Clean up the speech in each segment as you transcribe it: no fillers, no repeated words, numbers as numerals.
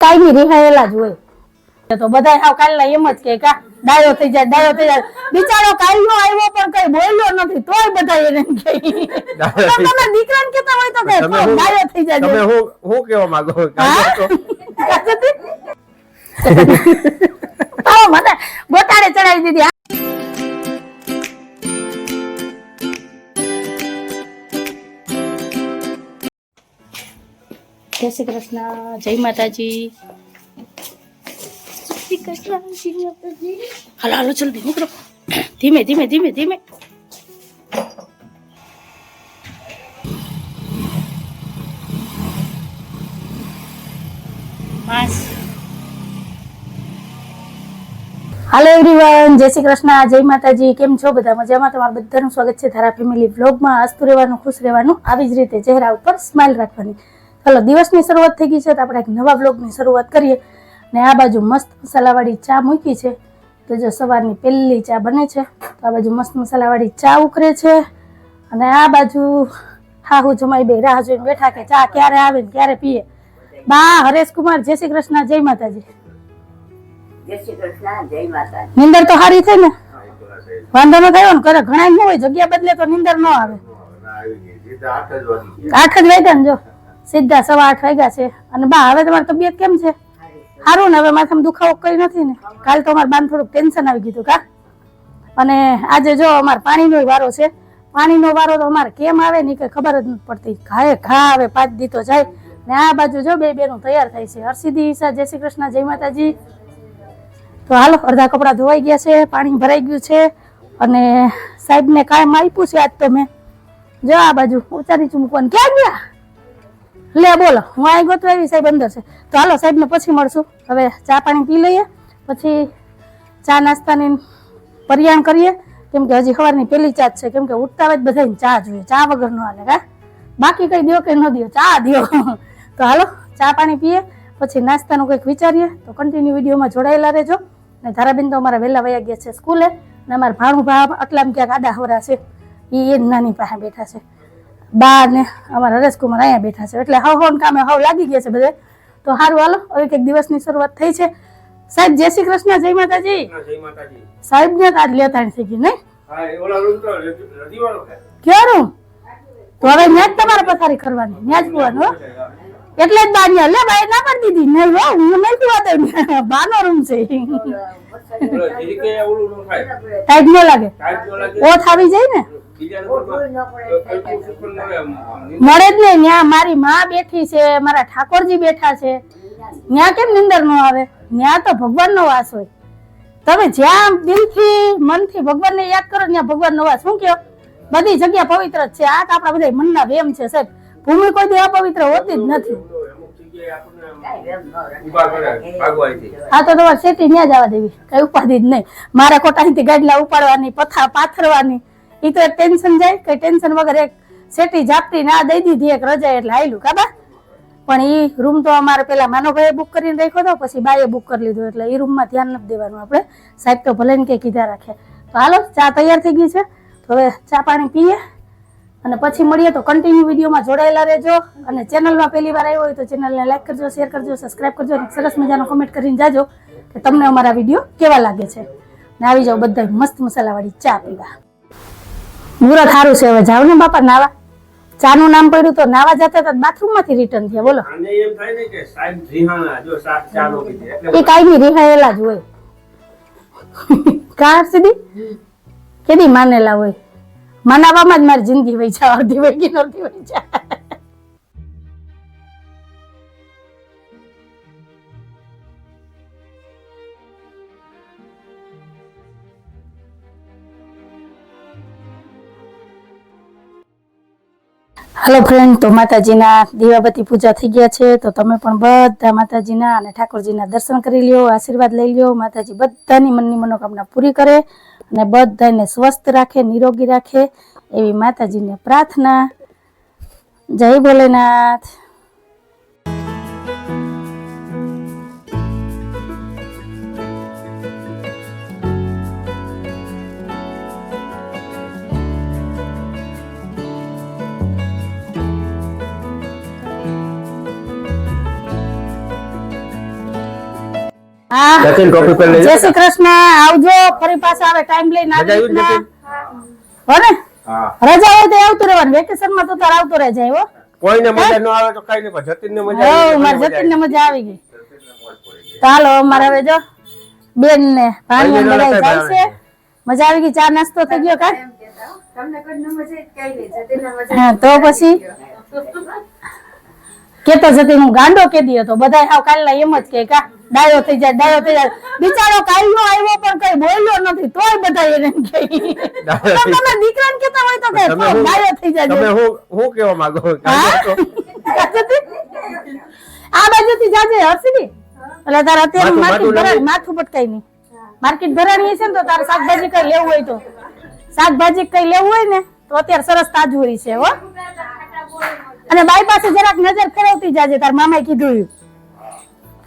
કાયમી રિહાયેલા જ હોય. તો બધા હાવ કાલના એમ જ કે કા ડાયો થઈ જાય બિચારો કાલનો આવ્યો પણ કઈ બોલ્યો નથી તોય બધા એને કહે તમે દીકરાને કહેતા હોય તો કે ડાયો થઈ જાય. તમે હું કેવા માંગો મને બોટાડે ચડાવી દીધી. જય શ્રી કૃષ્ણ, જય માતાજી. હાલો હાલો જલ્દી નીકળો, ધીમે ધીમે ધીમે ધીમે. હાલો એવરીવન, જય શ્રી કૃષ્ણ, જય માતાજી. કેમ છો બધા? મજામાં? તમારું બધાનું સ્વાગત છે ધારા ફેમિલી વ્લોગમાં. હસતું રહેવાનું, ખુશ રહેવાનું, આવી જ રીતે ચહેરા ઉપર સ્માઇલ રાખવાની. ચાલો, દિવસની શરૂઆત થઈ ગઈ છે તો આપણે એક નવા વ્લોગની શરૂઆત કરીએ. ને આ બાજુ મસ્ત મસાલાવાળી ચા મૂકી છે તો જો સવારની પહેલી ચા બને છે. તો આ બાજુ મસ્ત મસાલાવાળી ચા ઉકળે છે અને આ બાજુ હાહુ જમાઈ બે રાહ જોઈને બેઠા કે ચા ક્યારે આવે ને ક્યારે પીએ. બા હરેશકુમાર, જય શ્રી કૃષ્ણ, જય માતાજી. જય શ્રી કૃષ્ણ, જય માતાજી. નીંદર તો સારી થઈ ને? વાંધો ન થયો ને? ઘરે ઘણા ન હોય, જગ્યા બદલે તો નીંદર ન આવે. 8 જ વાગ્યા ને, જો સીધા 8:15 વાગ્યા છે. અને બા હવે તમારી તબિયત કેમ છે? સારું ને? હવે માથામાં દુખાવો કઈ નથી ને? કાલ તો અમારે બાન થોડુંક ટેન્શન આવી ગયું કા. અને આજે જો અમારે પાણીનો વારો છે. પાણીનો વારો તો અમારે કેમ આવે ને કઈ ખબર જ નથી પડતી. ઘાએ ઘા આવે, 5 દી તો જાય. ને આ બાજુ જો બે બેનું તૈયાર થાય છે. હર્ષિદી, ઈશા, જય શ્રી કૃષ્ણ, જય માતાજી. તો હાલો, અડધા કપડા ધોવાઈ ગયા છે, પાણી ભરાઈ ગયું છે. અને સાહેબને કાયમ આપ્યું છે આજ તો મેં. જો આ બાજુ ઉચારી ચૂમકવાનું ક્યાં ગયા? લે બોલો, હું અહીં ગોતવા આવી, સાહેબ અંદર છે. તો હાલો, સાહેબને પછી મળશું. હવે ચા પાણી પી લઈએ, પછી ચા નાસ્તાની પરિયાણ કરીએ. કેમ કે હજી સવારની પહેલી ચા જ છે. કેમ કે ઉઠતા હોય બધાને ચા જોઈએ, ચા વગર ન હાલે કા. બાકી કઈ દો કે ન દો, ચા દો. તો હાલો, ચા પાણી પીએ, પછી નાસ્તાનું કંઈક વિચારીએ. તો કન્ટિન્યુ વિડીયોમાં જોડાયેલા રહેજો. ને ધારાબેન તો અમારા વહેલા વયા ગયા છે સ્કૂલે. ને અમારા ભાણું ભાવ આટલામાં ક્યાંક આડા હવરા છે, એ નાની પાસે બેઠા છે. બા ને અમારા હરેશકુમાર અહીંયા બેઠા છે. એટલે હવ કામે હવ લાગી ગયા છે બધે. તો સારું હાલો, હવે કંઈક દિવસની શરૂઆત થઈ છે. સાહેબ જય શ્રી કૃષ્ણ, જય માતાજી. સાહેબ ને આજ લેતા થઈ ગઈ નહીં? ક્યારું? તો હવે ન્યા જ તમારે પથારી કરવાની, ન્યા જ પોવાનું. એટલે જ બાનિયા લે ભાઈ ના પાડી દીધી. નહીં હો, હું નહીં પીવા દઉં, બાનો રૂમ છે. ટાઈટ ન લાગે, ઓથ આવી જાય ને. મળે જ નહીં. ન્યા મારી માં બેઠી છે, મારા ઠાકોરજી બેઠા છે. ન્યા કેમ નિંદર ન આવે? ન્યા તો ભગવાન નો વાસ હોય. તમે જ્યાં દિલથી મનથી ભગવાનને યાદ કરો ત્યાં ભગવાન નો વાસ. શું કયો? બધી જગ્યા પવિત્ર જ છે. આ તો આપણા બધા મનના વેમ છે સાહેબ. ભૂમિ કોઈ દી અપવિત્ર હોતી જ નથી. હા તો તમારે શેઠી ન્યા જવા દેવી, કઈ ઉપાધિ જ નહીં. મારે કોટાથી ગાડલા ઉપાડવાની, પાથરવાની, એ તો એક ટેન્શન જાય. કઈ ટેન્શન વગર એક શેઠી ઝાપટી ના દઈ દીધી એક રજા એટલે આયલું કાબા. પણ એ રૂમ તો અમારે પેલા માનવભાઈએ બુક કરીને રાખ્યો હતો, પછી બાએ બુક કરી લીધો. એટલે એ રૂમમાં ધ્યાન નથી દેવાનું આપણે. સાહેબ તો ભલે ને કે કીધા રાખે. તો હાલો, ચા તૈયાર થઈ ગઈ છે. તો હવે ચા પાણી પીએ અને પછી મળીએ. તો કન્ટિન્યુ વિડીયોમાં જોડાયેલા રહેજો. અને ચેનલમાં પહેલી વાર આવ્યો હોય તો ચેનલને લાઈક કરજો, શેર કરજો, સબસ્ક્રાઈબ કરજો અને સરસ મજાનો કમેન્ટ કરીને જાજો કે તમને અમારા વિડીયો કેવા લાગે છે. ને આવી જાઓ બધા મસ્ત મસાલાવાળી ચા પીવા. મુહૂર્ત સારું છે. હવે જાવ ને બાપા નાવા. ચા નું નામ પડ્યું તો નાવા જતા હતા, બાથરૂમ માંથી રિટર્ન થયા. બોલો, એ કાયમી રિહાયેલા જ હોય. કાર સીધી કેદી માનેલા હોય. મનાવામાં જ મારી જિંદગી વહી જાય, અડધી વહી ગઈ, અડધી વહી જાય. હેલો ફ્રેન્ડ, તો માતાજીના દીવાબત્તી પૂજા થઈ ગયા છે. તો તમે પણ બધા માતાજીના અને ઠાકોરજીના દર્શન કરી લ્યો, આશીર્વાદ લઈ લ્યો. માતાજી બધાની મનની મનોકામના પૂરી કરે અને બધાને સ્વસ્થ રાખે, નિરોગી રાખે એવી માતાજીને પ્રાર્થના. જય ભોલેનાથ. હા જતીન ટોપી પહેરી લેજો. જય શ્રી કૃષ્ણ આવજો ફરી પાછા આવે ટાઈમ લઈને મજા આવી આવી જતીન? હો ને હા. રજા હોય તો આવતું રહેવાનું વેકેશન માં તો તાર આવતો રહે જાય હો કોઈને મજા ન આવે તો કઈ નહીં, પણ જતીનને મજા હો આવી, મારે મને જતીન ને મજા મજા આવી ગઈ તો હાલો અમારે હવે જો બેન ને ભાણિયા ને બધા જાય છે મજા આવી ગઈ ચા નાસ્તો થઈ ગયો કા હા તો પછી કેતો જતી હું ગાંડો કેદી હતો બધા હાવ કાલના એમ જ કે કા ડાયો થઈ જાય બિચારો કાલનો આવ્યો પણ કઈ બોલ્યો નથી તોય બધા એને કહે તો તમે દીકરાને કેતા હોય તો કે તમે તો હું- ડાયો થઈ જાય તમે હું કેવા માંગો? આ બાજુથી જાજે હર્ષદી એટલે તારે અત્યારે માથું માથું પટકાઈ નહીં માર્કેટ ભરાણી છે ને તો તારે શાકભાજી કઈ લેવું હોય તો શાકભાજી કઈ લેવું હોય ને તો અત્યારે સરસ તાજું હોય છે હો અને બાઈ પાસે જરાક નજર ફેરવતી જાજે તાર મામાએ કીધું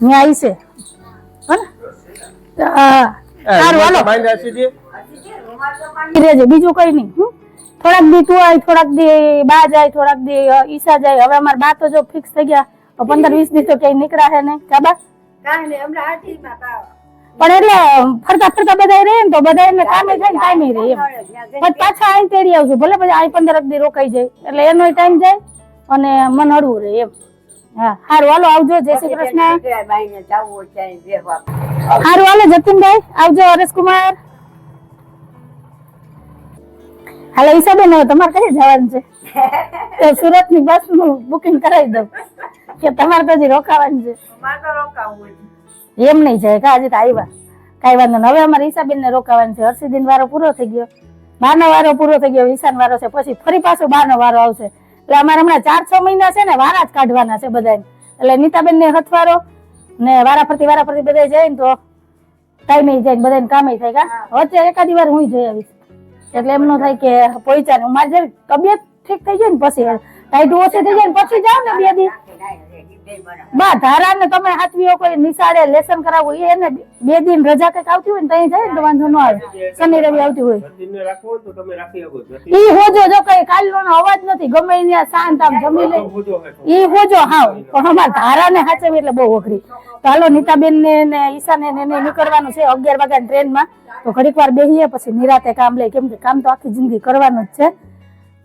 ન્યા આવી છે હો ને સારું હાલો બાંધ્યા સીધી? રહેજે બીજું કઈ નહીં થોડાક દી તું આય થોડાક દી બા જાય થોડાક દી ઈશા જાય હવે અમારા બા તો જો ફિક્સ થઈ ગયા તો 15-20 દી તો ક્યાંય નીકળ્યા હે ને કાબા પણ એટલે ફરતા ફરતા બધા રહે ને તો બધા એને કામે જાય ને કામે રહે એમ પછી પાછા અહીં તેડી આવશું ભલે પછી અહીં 15 દી રોકાઈ જાય એટલે એનો ટાઈમ જાય અને મન હળવું રહે એમ હા સારું હાલો આવજો જય શ્રી કૃષ્ણ સારું હાલો જતીનભાઈ આવજો હરેશકુમાર હાલો ઈશાબેન હવે તમારે કઈ જવાનું છે તો સુરત ની બસ નું બુકિંગ કરાવી દઉં કે તમારે તો હજી રોકાવાનું છે એમ નહીં જાય કા હજી તો આવ્યા કઈ વાંધો નહીં હવે અમારે ઈશાબેન ને રોકાવાનું છે હર્ષદીન વારો પૂરો થઈ ગયો બાનો વારો પૂરો થઈ ગયો ઈશાન વારો છે પછી ફરી પાછો બાનો વારો આવશે એટલે અમારે હમણાં 4-6 મહિના છે ને વારા જ કાઢવાના છે બધાને એટલે નીતાબેન ને હથવારો ને વારા ફરતી બધા જાય ને તો ટાઈમે જાય ને બધાને કામે થાય કા વચ્ચે એકાદી વાર હું જઈ આવીશ એટલે એમ ન થાય કે પહોંચ્યા ને મારી જરી તબિયત ઠીક થઈ જાય ને પછી ટાઈટ ઓછી થઈ જાય ને પછી જાવ ને 2 દી બા ધારા ને તમે હાથવીઓ કોઈ નિશાળે લેસન કરાવવું એને 2 દિન રજા કઈક આવતી હોય ને ત્યાં જાય ને તો વાંધો ન આવે શનિ રવિ આવતી હોય જતીનને રાખવો હોય તો તમે રાખી શકો. જતીન ઈ હોજો જો કઈ કાલનો અવાજ નથી ગમે ત્યાં શાંત આમ જમી લે હોજો હે તો. ઈ હોજો હાવ પણ અમાર ધારા ને હાચવી એટલે બહુ અઘરી તો હાલો નીતાબેન ને ઈશા ને એને નીકળવાનું છે 11 વાગ્યા ટ્રેન માં તો ઘડીક વાર બેહીએ પછી નિરાતે કામ લે કેમ કે કામ તો આખી જિંદગી કરવાનું જ છે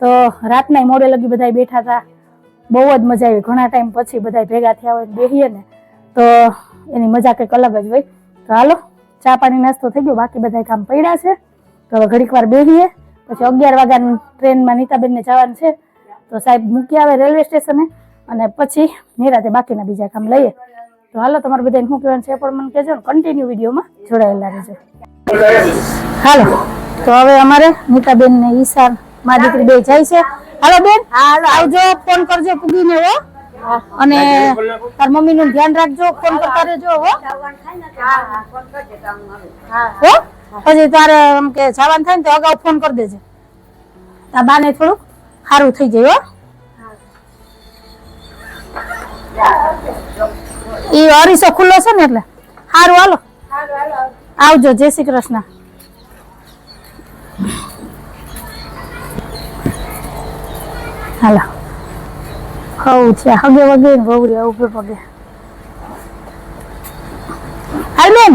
તો રાતના મોડે લગી બધા બેઠા હતા બહુ જ મજા આવી ઘણા ટાઈમ પછી બધા ભેગા થયા હોય બેહીએ ને તો એની મજા કંઈક અલગ જ હોય તો હાલો ચા પાણી નાસ્તો થઈ ગયો બાકી બધા કામ પડ્યા છે તો હવે ઘડીક વાર બેહીએ પછી 11 વાગ્યાની ટ્રેનમાં નીતાબેન ને જવાનું છે તો સાહેબ મૂકી આવે રેલવે સ્ટેશને અને પછી નિરાતે બાકીના બીજા કામ લઈએ તો હાલો તમારે બધાને શું કહેવાનું છે પણ મને કહેજો ને કન્ટિન્યુ વિડીયોમાં જોડાયેલા રહેજો હાલો તો હવે અમારે નીતાબેન ને ઈશાન મા દીકરી બે જાય છે હાલો બેન હાલો આવજો ફોન કરજો પૂગીને હો અને તાર મમ્મી નું ધ્યાન રાખજો ફોન કરતા રહેજો હો હો પછી તારે એમ કે જવાનું થાય ને તો અગાઉ ફોન કરી દેજે તાર બાને થોડું સારું થઈ જાય હો ઈ અરીસો ખુલ્લો છે ને એટલે સારું હાલો આવજો જય શ્રી કૃષ્ણ હાલો હવ છે હગે વગે ને ગૌરી ઉભે પગે હાલ બેન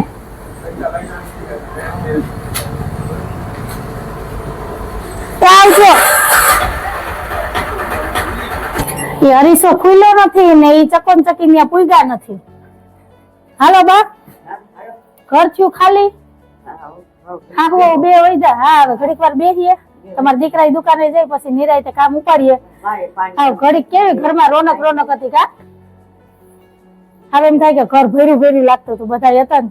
આવજો એ અરીસો ખુલ્લો નથી ને એ ચકોન ચકી ત્યાં પૂગ્યા નથી હાલો બા ઘર થયું ખાલી હા બે હોય જા હા હવે ઘડીક વાર બેસીએ તમારા દીકરા દુકાને જાય પછી નિરાયતે કામ ઉપાડીએ હા ઘડીક કેવી ઘરમાં રોનક હતી કા હવે એમ થાય કે ઘર ભેરું લાગતું હતું બધા હતા ને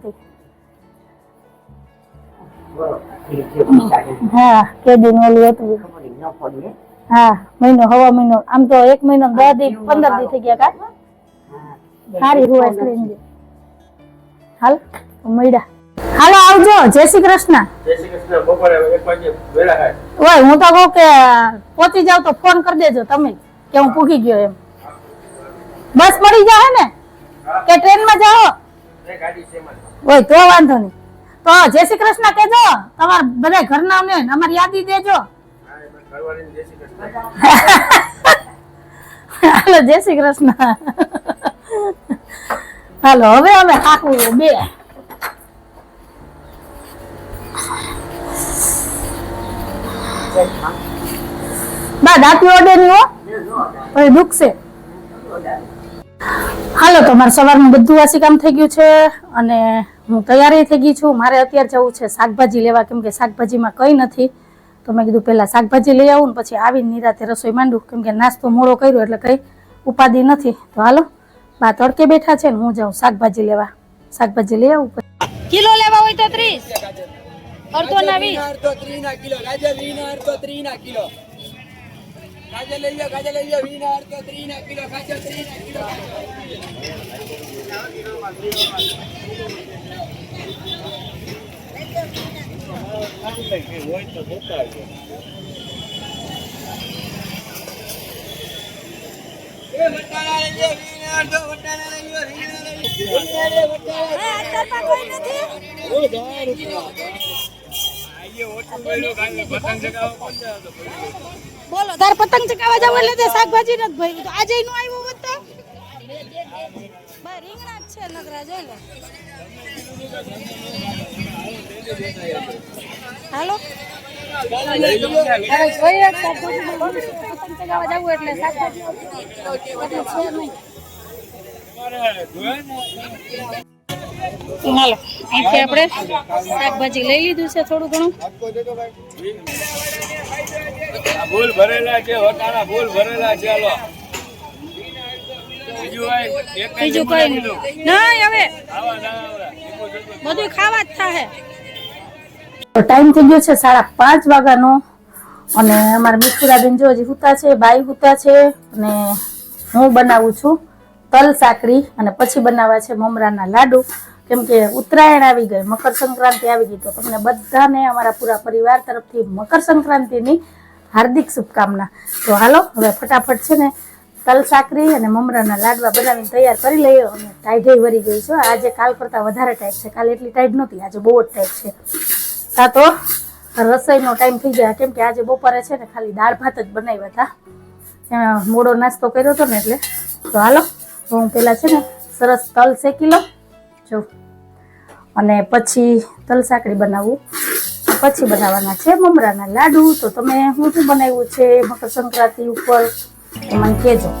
હા કે દિન ઓલું હતું હા હવા મહિનો આમ તો 1 મહિનો 10 દી 15 દી થઈ ગયા કા સારી રૂવાય કરીને હાલ મળ્યા હાલો આવજો જય શ્રી કૃષ્ણ જય શ્રી કૃષ્ણ. બપોરે 1 વાગે વેળા થાય. ઓય હું તો કહું કે પહોંચી જાવ તો ફોન કરી દેજો તમે કે હું પૂકી ગયો એમ બસ મળી જાય ને કે ટ્રેનમાં જાઓ ગાડી છે એમાં. ઓય તો વાંધો નહીં તો જય શ્રી કૃષ્ણ કેજો તમારા બધા ઘરના ને અમારી યાદી દેજો હા, એમાં ઘરવાળીને જય શ્રી કૃષ્ણ. હાલો જય શ્રી કૃષ્ણ હાલો હવે અમે હાકવું બે બા દાંતી ઓડે નહીં હો, પછી દુખશે. હાલો, તો મારે સવારનું બધું વાસી કામ થઈ ગયું છે અને હું તૈયારી થઈ ગઈ છું. મારે અત્યારે જવું છે શાકભાજી લેવા, કેમ કે શાકભાજીમાં કંઈ નથી. તો મેં કીધું પહેલાં શાકભાજી લઈ આવું ને પછી આવીને નિરાતે રસોઈ માંડું, કેમ કે નાસ્તો મોડો કર્યો એટલે કંઈ ઉપાધિ નથી. તો હાલો, બા તડકે બેઠા છે ને હું જાઉં શાકભાજી લેવા. શાકભાજી લઈ આવું. કિલો લેવા હોય તો 30, અડધો ના 20, અડધો 30 ના કિલો ગાજર 20 ના અડધો 30 ના કિલો ગાજર લઈ લો 20 ના અડધો 30 ના કિલો ગાજર 30 ના કિલો વટાણા લઈ લો 20 ના અડધો વટાણા લઈ લો 20 બોલો, તાર પતંગ ચગાવવા જાવ એટલે તે શાકભાજી નથી ભર્યું. તો આજે નું આવ્યું હોત તો રીંગણા જ છે નગરા, જોઈ લો. હાલો, હવે જોઈએ પતંગ ચગાવવા જવું એટલે શાકભાજી એટલે છે નહીં. હાલો, અહીંથી આપણે શાકભાજી લઈ લીધું છે થોડું ઘણું. ભૂલ ભરેલા છે વટાણા, ભૂલ ભરેલા છે. હાલો બીજું કઈ નહીં. હવે બધું ખાવા જ થાય. ટાઈમ થઈ ગયો છે 5:30 વાગ્યાનો અને અમારા મીઠુરાબેન જો હજી હુતા છે, બાઈ હુતા છે અને હું બનાવું છું તલ સાકરી અને પછી બનાવવા છે મમરાના લાડુ. કેમ કે ઉત્તરાયણ આવી ગઈ, મકર સંક્રાંતિ આવી ગઈ. તો તમને બધાને અમારા પૂરા પરિવાર તરફથી મકર સંક્રાંતિની હાર્દિક શુભકામના. તો હાલો, હવે ફટાફટ છે ને તલ સાકરી અને મમરાના લાડવા બનાવીને તૈયાર કરી લઈએ. અને ટાઈઢે વરી ગઈ છે આજે, કાલ કરતાં વધારે ટાઈટ છે. કાલે એટલી ટાઈટ નહોતી, આજે બહુ જ ટાઈટ છે. તા તો રસોઈનો ટાઈમ થઈ જાય, કેમ કે આજે બપોરે છે ને ખાલી દાળ ભાત જ બનાવ્યા હતા, મોડો નાસ્તો કર્યો હતો ને એટલે. તો હાલો, હું પહેલાં છે ને સરસ તલ શેકી લઉં જો, અને પછી તલ સાકરી બનાવું, પછી બનાવવાના છે મમરાના લાડુ. તો તમે શું શું બનાવ્યું છે મકર સંક્રાંતિ ઉપર એ મને કહેજો.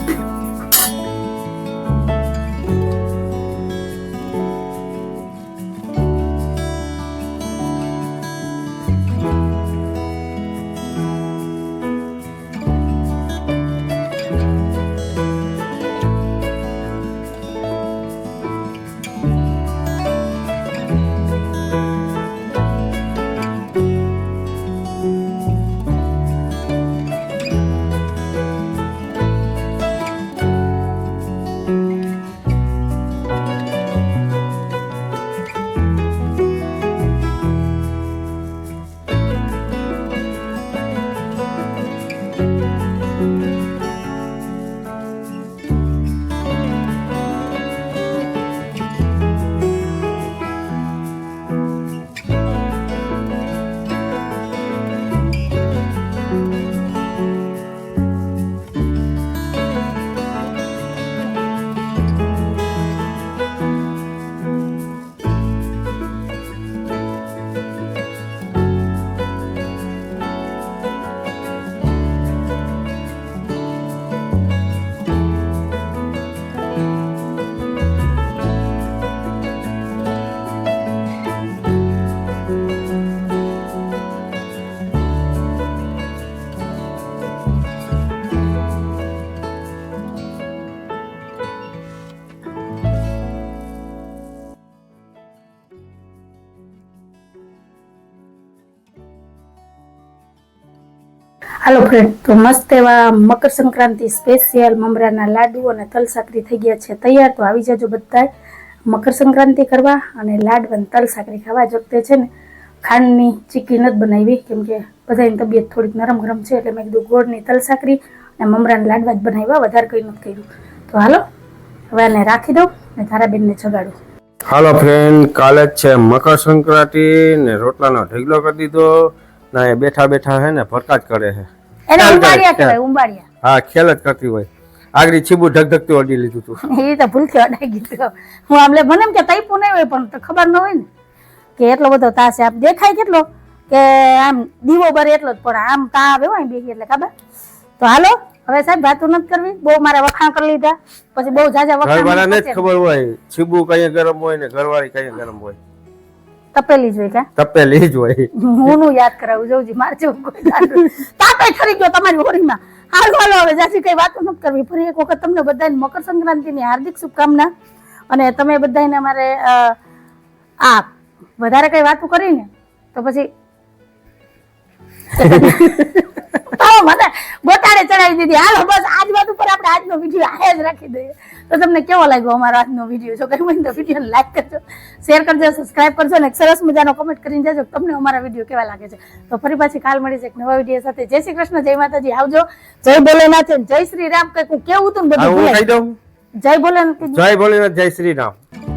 હાલો ફ્રેન્ડ, તો મસ્ત એવા મકર સંક્રાંતિ સ્પેશિયલ મમરાના લાડુ અને તલ સાકરી થઈ ગયા છે તૈયાર. તો આવી જાજો બધાય મકર સંક્રાંતિ કરવા અને લાડવા તલ સાકરી ખાવા. જ વખતે છે ને ખાંડની ચીકી નથી બનાવી, કેમ કે બધાની તબિયત થોડીક નરમ ગરમ છે, એટલે મેં કીધું ગોળની તલ સાકરી અને મમરાના લાડવા જ બનાવ્યા, વધારે કંઈ નથી કર્યું. તો હાલો, હવે આને રાખી દઉં ને તારાબેનને જગાડું. હાલો ફ્રેન્ડ, કાલે જ છે મકર સંક્રાંતિ ને રોટલાનો ઢગલો કરી દીધો ના. એ બેઠા બેઠા હે ને ફરકા જ કરે છે. એને ઉંબાડિયા કહેવાય, ઉંબાડિયા. હા, ખેલ જ કરતી હોય. આગળ છીબુ ઢગધગતું અડી લીધું તું. એ તો ભૂલથી અડાઈ ગયું. હું આમ લે મને એમ કે તૈપું નહીં હોય, પણ તો ખબર ન હોય ને કે એટલો બધો તાસ આપ દેખાય કેટલો કે આમ દીવો બરે એટલો જ પણ આમ તાવ આવ્યો અહીં બેસી એટલે ખબર. તો હાલો હવે સાહેબ વાતો નથી કરવી, બહુ મારા વખાણ કરી લીધા, પછી બહુ જાજા ઘરવાળાને જ વખાણ ખબર હોય છીબુ કઈ ગરમ હોય ને ઘરવાળી કઈ ગરમ હોય, તપેલી જ હોય કા તપેલી જ હોય. હું નું યાદ કરાવું જઉં મારે જેવું કોઈ તાપે ઠરી ગયો તમારી હોળીમાં. હાલો હાલો હવે જાજી કઈ વાતો નથી કરવી. ફરી એક વખત તમને બધાને મકર સંક્રાંતિની હાર્દિક શુભકામના. અને તમે બધાને અમારે આ વધારે કઈ વાતો કરીને તો પછી મને બોટાડે ચડાવી દીધી. હાલો બસ આજ વાત ઉપર આપણે આજનો વિડીયો આ જ રાખી દઈએ. તો તમને કેવો લાગ્યો અમારો આજનો વિડીયો? જો કઈ હોય તો વિડીયોને લાઈક કરજો, શેર કરજો, સબસ્ક્રાઇબ કરજો ને એક સરસ મજાનો કમેન્ટ કરીને જજો તમને અમારા વિડીયો કેવા લાગે છે. તો ફરી પાછી કાલ મળીશ એક નવા વિડીયો સાથે. જય શ્રી કૃષ્ણ, જય માતાજી, આવજો. જય ભોલેનાથ, જય શ્રી રામ. કઈક કેવું હતું ને બધું કહી દઉં, જય ભોલેનાથ, જય ભોલેનાથ, જય શ્રી રામ.